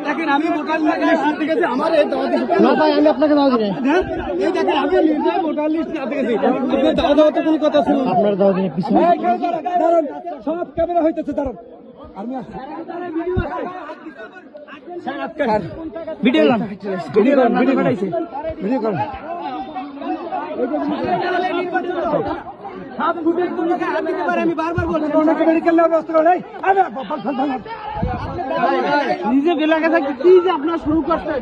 দেখেন আমি voter list থেকে আমার এই দাওয়া ভাই আমি আপনাকে দাওয়া দিই এই দেখেন আমি নিজে ভোটার লিস্ট থেকে আপনি দাওয়া দেওয়া তো কোনো কথা শুনুন আপনার দাওয়া দিন পিছনে দাঁড়ান সব ক্যামেরা হইতেছে দাঁড়ান আমি ভিডিও করেন ভিডিও পাঠাইছে ভিডিও করেন আমি বারবার বলছি নিজে বেলাকে থাকতে কি যে আপনার শুরু করছেন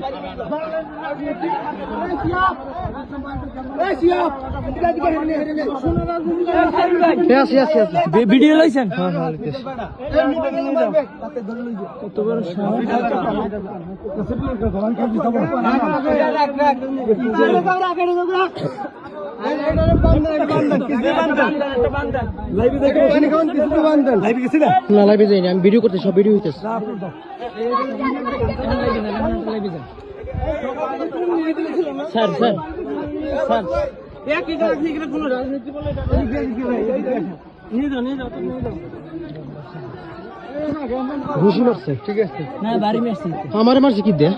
ভিডিও লাইছেন লাইভে যাইনি আমি ভিডিও করতে সব ভিডিও হইতেছে স্যার স্যার স্যার ঘুষি মারছে ঠিক আছে না বাড়ি মারছি আমার মারছে কি দে